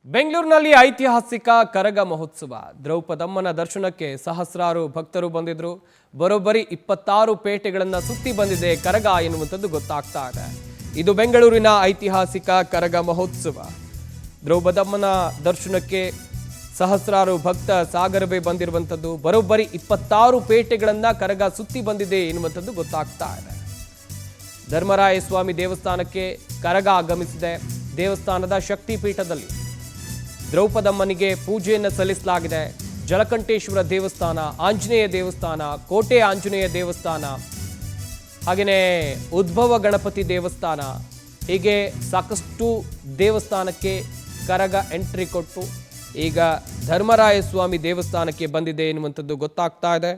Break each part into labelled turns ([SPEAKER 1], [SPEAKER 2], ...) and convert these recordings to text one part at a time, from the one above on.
[SPEAKER 1] ಬೆಂಗಳೂರಿನಲ್ಲಿ ಐತಿಹಾಸಿಕ ಕರಗ ಮಹೋತ್ಸವ. ದ್ರೌಪದಮ್ಮನ ದರ್ಶನಕ್ಕೆ ಸಹಸ್ರಾರು ಭಕ್ತರು ಬಂದಿದ್ರು. ಬರೋಬ್ಬರಿ 26 ಪೇಟೆಗಳನ್ನ ಸುತ್ತಿ ಬಂದಿದೆ ಕರಗ ಎನ್ನುವಂಥದ್ದು ಗೊತ್ತಾಗ್ತಾ ಇದೆ. ಇದು ಬೆಂಗಳೂರಿನ ಐತಿಹಾಸಿಕ ಕರಗ ಮಹೋತ್ಸವ. ದ್ರೌಪದಮ್ಮನ ದರ್ಶನಕ್ಕೆ ಸಹಸ್ರಾರು ಭಕ್ತ ಸಾಗರವೇ ಬಂದಿರುವಂಥದ್ದು. ಬರೋಬ್ಬರಿ 26 ಪೇಟೆಗಳನ್ನ ಕರಗ ಸುತ್ತಿ ಬಂದಿದೆ ಎನ್ನುವಂಥದ್ದು ಗೊತ್ತಾಗ್ತಾ ಇದೆ. ಧರ್ಮರಾಯ ಸ್ವಾಮಿ ದೇವಸ್ಥಾನಕ್ಕೆ ಕರಗ ಆಗಮಿಸಿದೆ. ದೇವಸ್ಥಾನದ ಶಕ್ತಿಪೀಠದಲ್ಲಿ ದ್ರೌಪದಮ್ಮನಿಗೆ ಪೂಜೆಯನ್ನು ಸಲ್ಲಿಸಲಾಗಿದೆ. ಜಲಕಂಠೇಶ್ವರ ದೇವಸ್ಥಾನ, ಆಂಜನೇಯ ದೇವಸ್ಥಾನ, ಕೋಟೆ ಆಂಜನೇಯ ದೇವಸ್ಥಾನ, ಹಾಗೆಯೇ ಉದ್ಭವ ಗಣಪತಿ ದೇವಸ್ಥಾನ, ಹೀಗೆ ಸಾಕಷ್ಟು ದೇವಸ್ಥಾನಕ್ಕೆ ಕರಗ ಎಂಟ್ರಿ ಕೊಟ್ಟು ಈಗ ಧರ್ಮರಾಯ ಸ್ವಾಮಿ ದೇವಸ್ಥಾನಕ್ಕೆ ಬಂದಿದೆ ಎನ್ನುವಂಥದ್ದು ಗೊತ್ತಾಗ್ತಾ ಇದೆ.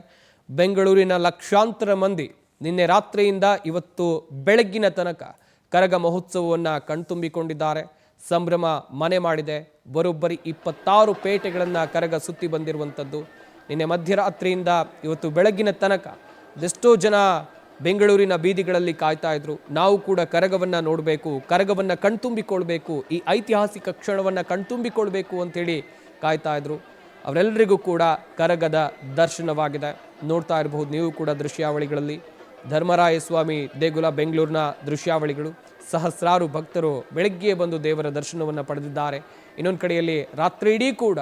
[SPEAKER 1] ಬೆಂಗಳೂರಿನ ಲಕ್ಷಾಂತರ ಮಂದಿ ನಿನ್ನೆ ರಾತ್ರಿಯಿಂದ ಇವತ್ತು ಬೆಳಗ್ಗಿನ ತನಕ ಕರಗ ಮಹೋತ್ಸವವನ್ನು ಕಣ್ತುಂಬಿಕೊಂಡಿದ್ದಾರೆ. ಸಂಭ್ರಮ ಮನೆ ಮಾಡಿದೆ. ಬರೋಬ್ಬರಿ 26 ಪೇಟೆಗಳನ್ನು ಕರಗ ಸುತ್ತಿ ಬಂದಿರುವಂಥದ್ದು. ನಿನ್ನೆ ಮಧ್ಯರಾತ್ರಿಯಿಂದ ಇವತ್ತು ಬೆಳಗ್ಗಿನ ತನಕ ಎಷ್ಟೋ ಜನ ಬೆಂಗಳೂರಿನ ಬೀದಿಗಳಲ್ಲಿ ಕಾಯ್ತಾ ಇದ್ರು. ನಾವು ಕೂಡ ಕರಗವನ್ನು ನೋಡಬೇಕು, ಕರಗವನ್ನು ಕಣ್ತುಂಬಿಕೊಳ್ಬೇಕು, ಈ ಐತಿಹಾಸಿಕ ಕ್ಷಣವನ್ನು ಕಣ್ತುಂಬಿಕೊಳ್ಬೇಕು ಅಂತೇಳಿ ಕಾಯ್ತಾ ಇದ್ರು. ಅವರೆಲ್ಲರಿಗೂ ಕೂಡ ಕರಗದ ದರ್ಶನವಾಗಿದೆ. ನೋಡ್ತಾ ಇರಬಹುದು ನೀವು ಕೂಡ ದೃಶ್ಯಾವಳಿಗಳಲ್ಲಿ. ಧರ್ಮರಾಯ ಸ್ವಾಮಿ ದೇಗುಲ ಬೆಂಗಳೂರಿನ ದೃಶ್ಯಾವಳಿಗಳು. ಸಹಸ್ರಾರು ಭಕ್ತರು ಬೆಳಗ್ಗೆ ಬಂದು ದೇವರ ದರ್ಶನವನ್ನು ಪಡೆದಿದ್ದಾರೆ. ಇನ್ನೊಂದು ಕಡೆಯಲ್ಲಿ ರಾತ್ರಿ ಇಡೀ ಕೂಡ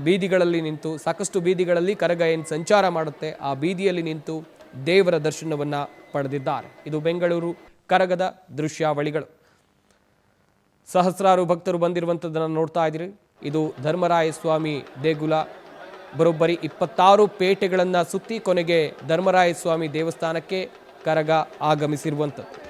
[SPEAKER 1] ಬೀದಿಗಳಲ್ಲಿ ನಿಂತು, ಸಾಕಷ್ಟು ಬೀದಿಗಳಲ್ಲಿ ಕರಗ ಏನು ಸಂಚಾರ ಮಾಡುತ್ತೆ ಆ ಬೀದಿಯಲ್ಲಿ ನಿಂತು ದೇವರ ದರ್ಶನವನ್ನು ಪಡೆದಿದ್ದಾರೆ. ಇದು ಬೆಂಗಳೂರು ಕರಗದ ದೃಶ್ಯಾವಳಿಗಳು. ಸಹಸ್ರಾರು ಭಕ್ತರು ಬಂದಿರುವಂಥದ್ದನ್ನು ನೋಡ್ತಾ ಇದ್ದೀರಿ. ಇದು ಧರ್ಮರಾಯ ಸ್ವಾಮಿ ದೇಗುಲ. ಬರೋಬ್ಬರಿ 26 ಪೇಟೆಗಳನ್ನು ಸುತ್ತಿ ಕೊನೆಗೆ ಧರ್ಮರಾಯ ಸ್ವಾಮಿ ದೇವಸ್ಥಾನಕ್ಕೆ ಕರಗ ಆಗಮಿಸಿರುವಂಥದ್ದು.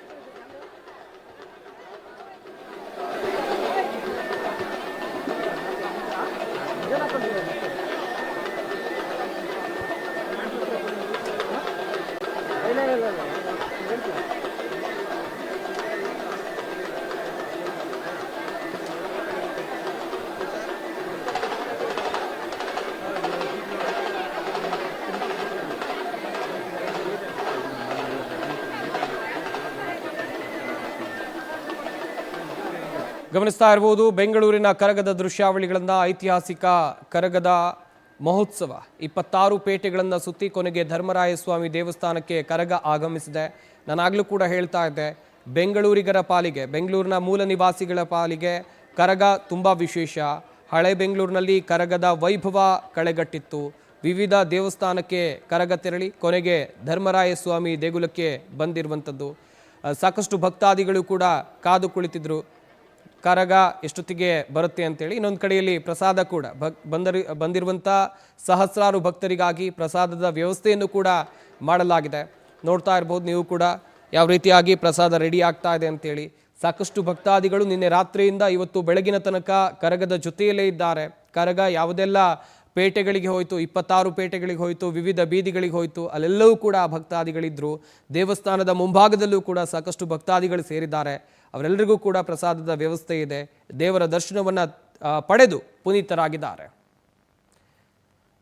[SPEAKER 1] ಗಮನಿಸ್ತಾ ಇರಬಹುದು ಬೆಂಗಳೂರಿನ ಕರಗದ ದೃಶ್ಯಾವಳಿಗಳನ್ನು. ಐತಿಹಾಸಿಕ ಕರಗದ ಮಹೋತ್ಸವ 26 ಪೇಟೆಗಳನ್ನು ಸುತ್ತಿ ಕೊನೆಗೆ ಧರ್ಮರಾಯ ಸ್ವಾಮಿ ದೇವಸ್ಥಾನಕ್ಕೆ ಕರಗ ಆಗಮಿಸಿದೆ. ನಾನಾಗಲೂ ಕೂಡ ಹೇಳ್ತಾ ಇದ್ದೆ, ಬೆಂಗಳೂರಿಗರ ಪಾಲಿಗೆ, ಬೆಂಗಳೂರಿನ ಮೂಲ ನಿವಾಸಿಗಳ ಪಾಲಿಗೆ ಕರಗ ತುಂಬ ವಿಶೇಷ. ಹಳೆ ಬೆಂಗಳೂರಿನಲ್ಲಿ ಕರಗದ ವೈಭವ ಕಳೆಗಟ್ಟಿತ್ತು. ವಿವಿಧ ದೇವಸ್ಥಾನಕ್ಕೆ ಕರಗ ತೆರಳಿ ಕೊನೆಗೆ ಧರ್ಮರಾಯ ಸ್ವಾಮಿ ದೇಗುಲಕ್ಕೆ ಬಂದಿರುವಂಥದ್ದು. ಸಾಕಷ್ಟು ಭಕ್ತಾದಿಗಳು ಕೂಡ ಕಾದು ಕುಳಿತಿದ್ರು ಕರಗ ಎಷ್ಟೊತ್ತಿಗೆ ಬರುತ್ತೆ ಅಂತೇಳಿ. ಇನ್ನೊಂದು ಕಡೆಯಲ್ಲಿ ಪ್ರಸಾದ ಕೂಡ ಬಂದಿರುವಂಥ ಸಹಸ್ರಾರು ಭಕ್ತರಿಗಾಗಿ ಪ್ರಸಾದದ ವ್ಯವಸ್ಥೆಯನ್ನು ಕೂಡ ಮಾಡಲಾಗಿದೆ. ನೋಡ್ತಾ ಇರ್ಬೋದು ನೀವು ಕೂಡ ಯಾವ ರೀತಿಯಾಗಿ ಪ್ರಸಾದ ರೆಡಿ ಆಗ್ತಾ ಇದೆ ಅಂತೇಳಿ. ಸಾಕಷ್ಟು ಭಕ್ತಾದಿಗಳು ನಿನ್ನೆ ರಾತ್ರಿಯಿಂದ ಇವತ್ತು ಬೆಳಗಿನ ತನಕ ಕರಗದ ಜೊತೆಯಲ್ಲೇ ಇದ್ದಾರೆ. ಕರಗ ಯಾವುದೆಲ್ಲ ಪೇಟೆಗಳಿಗೆ ಹೋಯಿತು, 26 ಪೇಟೆಗಳಿಗೆ ಹೋಯಿತು, ವಿವಿಧ ಬೀದಿಗಳಿಗೆ ಹೋಯಿತು, ಅಲ್ಲೆಲ್ಲವೂ ಕೂಡ ಭಕ್ತಾದಿಗಳಿದ್ದರು. ದೇವಸ್ಥಾನದ ಮುಂಭಾಗದಲ್ಲೂ ಕೂಡ ಸಾಕಷ್ಟು ಭಕ್ತಾದಿಗಳು ಸೇರಿದ್ದಾರೆ. ಅವರೆಲ್ಲರಿಗೂ ಕೂಡ ಪ್ರಸಾದದ ವ್ಯವಸ್ಥೆ ಇದೆ. ದೇವರ ದರ್ಶನವನ್ನು ಪಡೆದು ಪುನೀತರಾಗಿದ್ದಾರೆ.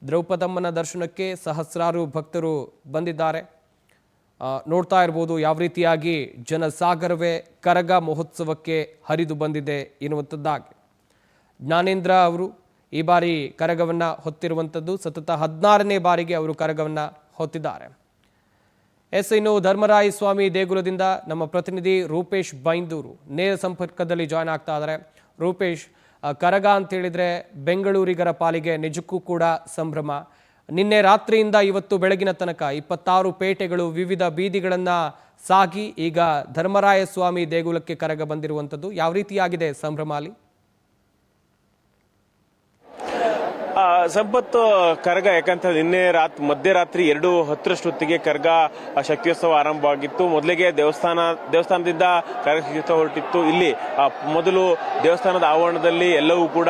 [SPEAKER 1] ದ್ರೌಪದಮ್ಮನ ದರ್ಶನಕ್ಕೆ ಸಹಸ್ರಾರು ಭಕ್ತರು ಬಂದಿದ್ದಾರೆ. ನೋಡ್ತಾ ಇರ್ಬೋದು ಯಾವ ರೀತಿಯಾಗಿ ಜನಸಾಗರವೇ ಕರಗ ಮಹೋತ್ಸವಕ್ಕೆ ಹರಿದು ಬಂದಿದೆ ಎನ್ನುವಂಥದ್ದಾಗಿ. ಜ್ಞಾನೇಂದ್ರ ಅವರು ಈ ಬಾರಿ ಕರಗವನ್ನು ಹೊತ್ತಿರುವಂಥದ್ದು. ಸತತ 16ನೇ ಬಾರಿಗೆ ಅವರು ಕರಗವನ್ನು ಹೊತ್ತಿದ್ದಾರೆ. ಇನ್ನು ಧರ್ಮರಾಯ ಸ್ವಾಮಿ ದೇಗುಲದಿಂದ ನಮ್ಮ ಪ್ರತಿನಿಧಿ ರೂಪೇಶ್ ಬೈಂದೂರು ನೇರ ಸಂಪರ್ಕದಲ್ಲಿ ಜಾಯ್ನ್ ಆಗ್ತಾ ಇದ್ದಾರೆ. ರೂಪೇಶ್, ಕರಗ ಅಂತೇಳಿದರೆ ಬೆಂಗಳೂರಿಗರ ಪಾಲಿಗೆ ನಿಜಕ್ಕೂ ಕೂಡ ಸಂಭ್ರಮ. ನಿನ್ನೆ ರಾತ್ರಿಯಿಂದ ಇವತ್ತು ಬೆಳಗಿನ ತನಕ 26 ಪೇಟೆಗಳು, ವಿವಿಧ ಬೀದಿಗಳನ್ನು ಸಾಗಿ ಈಗ ಧರ್ಮರಾಯ ಸ್ವಾಮಿ ದೇಗುಲಕ್ಕೆ ಕರಗ ಬಂದಿರುವಂಥದ್ದು. ಯಾವ ರೀತಿಯಾಗಿದೆ ಸಂಭ್ರಮ ಅಲ್ಲಿ?
[SPEAKER 2] ಸಂಪತ್ತು ಕರಗ ಯಾಕಂತ ನಿನ್ನೆ ಮಧ್ಯರಾತ್ರಿ 2:10 ಕರಗ ಶಕ್ತಿಯೋತ್ಸವ ಆರಂಭವಾಗಿತ್ತು. ಮೊದಲಿಗೆ ದೇವಸ್ಥಾನದಿಂದ ಕರಗ ಶಕ್ತಿಯೋತ್ಸವ ಹೊರಟಿತ್ತು. ಇಲ್ಲಿ ಮೊದಲು ದೇವಸ್ಥಾನದ ಆವರಣದಲ್ಲಿ ಎಲ್ಲವೂ ಕೂಡ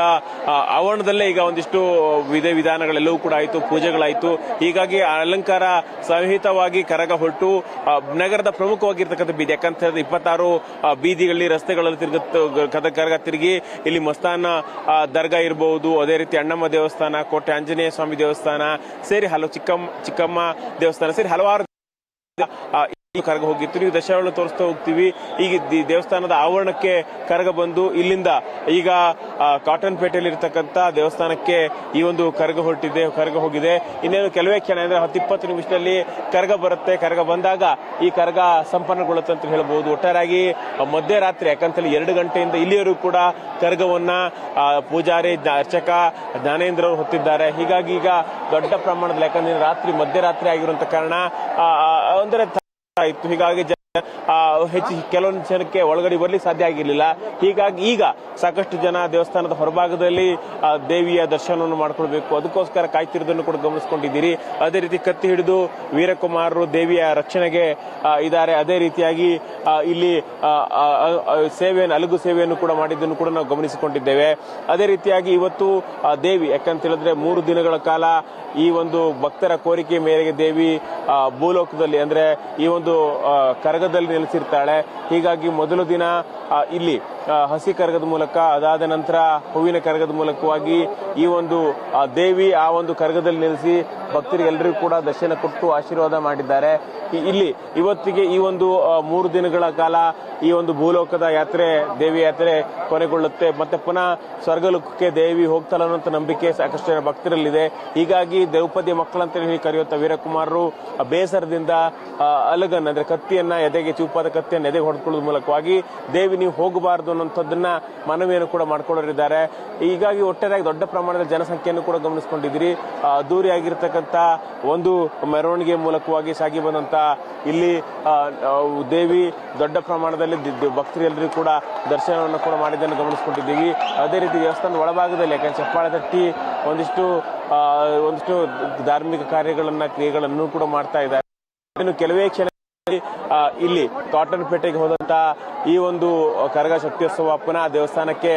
[SPEAKER 2] ಆವರಣದಲ್ಲೇ ಈಗ ಒಂದಿಷ್ಟು ವಿಧಾನಗಳೆಲ್ಲವೂ ಕೂಡ ಆಯಿತು, ಪೂಜೆಗಳಾಯಿತು. ಹೀಗಾಗಿ ಅಲಂಕಾರ ಸಹಿತವಾಗಿ ಕರಗ ಹೊರಟು ನಗರದ ಪ್ರಮುಖವಾಗಿರ್ತಕ್ಕಂಥ ಬೀದಿ, ಯಾಕಂತ 26 ಬೀದಿಗಳಲ್ಲಿ ರಸ್ತೆಗಳಲ್ಲಿ ಕರಗ ತಿರುಗಿ ಇಲ್ಲಿ ಮಸ್ತಾನ ದರ್ಗಾ ಇರಬಹುದು, ಅದೇ ರೀತಿ ಅಣ್ಣಮ್ಮ ದೇವಸ್ಥಾನ, ಕೋಟೆ ಆಂಜನೇಯ ಸ್ವಾಮಿ ದೇವಸ್ಥಾನ ಸೇರಿ ಚಿಕ್ಕಮ್ಮ ದೇವಸ್ಥಾನ ಸೇರಿ ಹಲವಾರು ಕರಗ ಹೋಗಿತ್ತು. ನೀವು ದಶಾವಳಿ ತೋರಿಸ್ತಾ ಹೋಗ್ತೀವಿ. ಈಗ ದೇವಸ್ಥಾನದ ಆವರಣಕ್ಕೆ ಕರಗ ಬಂದು ಇಲ್ಲಿಂದ ಈಗ ಕಾಟನ್ ಪೇಟೆಯಲ್ಲಿ ಇರತಕ್ಕಂತ ದೇವಸ್ಥಾನಕ್ಕೆ ಈ ಒಂದು ಕರಗ ಕರಗ ಹೋಗಿದೆ. ಇನ್ನೇನು ಕೆಲವೇ ಕ್ಷಣ ಅಂದ್ರೆ 10-20 ನಿಮಿಷದಲ್ಲಿ ಕರಗ ಬರುತ್ತೆ. ಕರಗ ಬಂದಾಗ ಈ ಕರಗ ಸಂಪನ್ನಗೊಳ್ಳುತ್ತೆ ಅಂತ ಹೇಳ್ಬಹುದು. ಒಟ್ಟಾರೆಯಾಗಿ ಮಧ್ಯರಾತ್ರಿ, ಯಾಕಂತೇಳಿ 2 ಗಂಟೆಯಿಂದ ಇಲ್ಲಿಯವರು ಕೂಡ ಕರಗವನ್ನ ಪೂಜಾರಿ, ಅರ್ಚಕ ಜ್ಞಾನೇಂದ್ರ ಅವರು ಹೊತ್ತಿದ್ದಾರೆ. ಹೀಗಾಗಿ ಈಗ ದೊಡ್ಡ ಪ್ರಮಾಣದಲ್ಲಿ, ಯಾಕಂದ್ರೆ ರಾತ್ರಿ ಮಧ್ಯರಾತ್ರಿ ಆಗಿರುವಂತ ಕಾರಣ ಅಂದರೆ ಇತ್ತು. ಹೀಗಾಗಿ ಹೆಚ್ಚು ಕೆಲವೊಂದು ಜನಕ್ಕೆ ಒಳಗಡೆ ಬರ್ಲಿಕ್ಕೆ ಸಾಧ್ಯ ಆಗಿರಲಿಲ್ಲ. ಹೀಗಾಗಿ ಈಗ ಸಾಕಷ್ಟು ಜನ ದೇವಸ್ಥಾನದ ಹೊರಭಾಗದಲ್ಲಿ ದೇವಿಯ ದರ್ಶನವನ್ನು ಮಾಡ್ಕೊಳ್ಬೇಕು, ಅದಕ್ಕೋಸ್ಕರ ಕಾಯ್ತಿರೋದನ್ನು ಕೂಡ ಗಮನಿಸಿಕೊಂಡಿದ್ದೀರಿ. ಅದೇ ರೀತಿ ಕತ್ತಿ ಹಿಡಿದು ವೀರಕುಮಾರರು ದೇವಿಯ ರಕ್ಷಣೆಗೆ ಇದ್ದಾರೆ. ಅದೇ ರೀತಿಯಾಗಿ ಇಲ್ಲಿ ಅಲಗು ಸೇವೆಯನ್ನು ಕೂಡ ಮಾಡಿದ್ದನ್ನು ಕೂಡ ನಾವು ಗಮನಿಸಿಕೊಂಡಿದ್ದೇವೆ. ಅದೇ ರೀತಿಯಾಗಿ ಇವತ್ತು ದೇವಿ, ಯಾಕಂತ ಹೇಳಿದ್ರೆ 3 ದಿನಗಳ ಕಾಲ ಈ ಒಂದು ಭಕ್ತರ ಕೋರಿಕೆ ಮೇರೆಗೆ ದೇವಿ ಭೂಲೋಕದಲ್ಲಿ ಅಂದ್ರೆ ಈ ಒಂದು ಕರಗದಲ್ಲಿ ನೆಲೆಸಿರ್ತಾಳೆ. ಹೀಗಾಗಿ ಮೊದಲು ದಿನ ಇಲ್ಲಿ ಹಸಿ ಕರಗದ ಮೂಲಕ, ಅದಾದ ನಂತರ ಹೂವಿನ ಕರಗದ ಮೂಲಕವಾಗಿ ಈ ಒಂದು ದೇವಿ ಆ ಒಂದು ಕರಗದಲ್ಲಿ ನೆಲೆಸಿ ಭಕ್ತರಿಗೆಲ್ಲರಿಗೂ ಕೂಡ ದರ್ಶನ ಕೊಟ್ಟು ಆಶೀರ್ವಾದ ಮಾಡಿದ್ದಾರೆ. ಇಲ್ಲಿ ಇವತ್ತಿಗೆ ಈ ಒಂದು 3 ದಿನಗಳ ಕಾಲ ಈ ಒಂದು ಭೂಲೋಕದ ಯಾತ್ರೆ, ದೇವಿ ಯಾತ್ರೆ ಕೊನೆಗೊಳ್ಳುತ್ತೆ. ಮತ್ತೆ ಪುನಃ ಸ್ವರ್ಗಲೋಕಕ್ಕೆ ದೇವಿ ಹೋಗ್ತಾಳೆ ಅನ್ನೋ ನಂಬಿಕೆ ಸಾಕಷ್ಟು ಜನ ಭಕ್ತರಲ್ಲಿದೆ. ಹೀಗಾಗಿ ದ್ರೌಪದಿ ಮಕ್ಕಳಂತ ಹೇಳಿ ಕರೆಯುವಂತ ವೀರಕುಮಾರರು ಬೇಸರದಿಂದ ಅಲಗನ್ ಅಂದ್ರೆ ಕತ್ತಿಯನ್ನ ಚೂಪಾದ ಕತ್ತಿಯನ್ನು ಎದೆಗೆ ಹೊಡೆದುಕೊಳ್ಳುವ ಮೂಲಕವಾಗಿ ದೇವಿ ನೀವು ಹೋಗಬಾರದು ಅನ್ನೋಂಥದ್ದನ್ನ ಮನವಿಯನ್ನು ಕೂಡ ಮಾಡ್ಕೊಳ್ಳೋರಿದ್ದಾರೆ. ಹೀಗಾಗಿ ಒಟ್ಟಾರೆಯಾಗಿ ದೊಡ್ಡ ಪ್ರಮಾಣದ ಜನಸಂಖ್ಯೆಯನ್ನು ಕೂಡ ಗಮನಿಸಿಕೊಂಡಿದ್ದೀರಿ. ಅದ್ದೂರಿಯಾಗಿರ್ತಕ್ಕಂಥ ಒಂದು ಮೆರವಣಿಗೆ ಮೂಲಕವಾಗಿ ಸಾಗಿ ಬಂದಂತ ಇಲ್ಲಿ ದೇವಿ ದೊಡ್ಡ ಪ್ರಮಾಣದಲ್ಲಿ ಭಕ್ತರೆಲ್ಲರಿಗೂ ಕೂಡ ದರ್ಶನವನ್ನು ಕೂಡ ಮಾಡಿದ್ದನ್ನು ಗಮನಿಸಿಕೊಂಡಿದ್ದೀವಿ. ಅದೇ ರೀತಿ ದೇವಸ್ಥಾನದ ಒಳಭಾಗದಲ್ಲಿ, ಯಾಕಂದ್ರೆ ಚಪ್ಪಾಳೆ ತಟ್ಟಿ ಒಂದಿಷ್ಟು ಧಾರ್ಮಿಕ ಕ್ರಿಯೆಗಳನ್ನು ಕೂಡ ಮಾಡ್ತಾ ಇದ್ದಾರೆ. ಇನ್ನು ಕೆಲವೇ ಕ್ಷಣ ಇಲ್ಲಿ ಕಾಟನ್ ಪೇಟೆಗೆ ಹೋದಂತ ಈ ಒಂದು ಕರಗ ಶಕ್ತಿಯೋತ್ಸವ ಪುನಃ ದೇವಸ್ಥಾನಕ್ಕೆ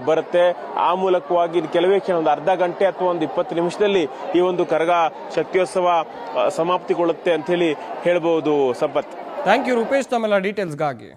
[SPEAKER 2] ಬರುತ್ತೆ. ಆ ಮೂಲಕವಾಗಿ ಕೆಲವೇ ಕ್ಷಣ, ಒಂದು ಅರ್ಧ ಗಂಟೆ ಅಥವಾ ಒಂದು 20 ನಿಮಿಷದಲ್ಲಿ ಈ ಒಂದು ಕರಗ ಶಕ್ತಿಯೋತ್ಸವ ಸಮಾಪ್ತಿಗೊಳ್ಳುತ್ತೆ ಅಂತ ಹೇಳಿ ಹೇಳಬಹುದು. ಸಂಪತ್,
[SPEAKER 1] ಥ್ಯಾಂಕ್ ಯು ರೂಪೇಶ್ ತಮ್ಮೆಲ್ಲ ಡೀಟೇಲ್ಸ್ಗಾಗಿ.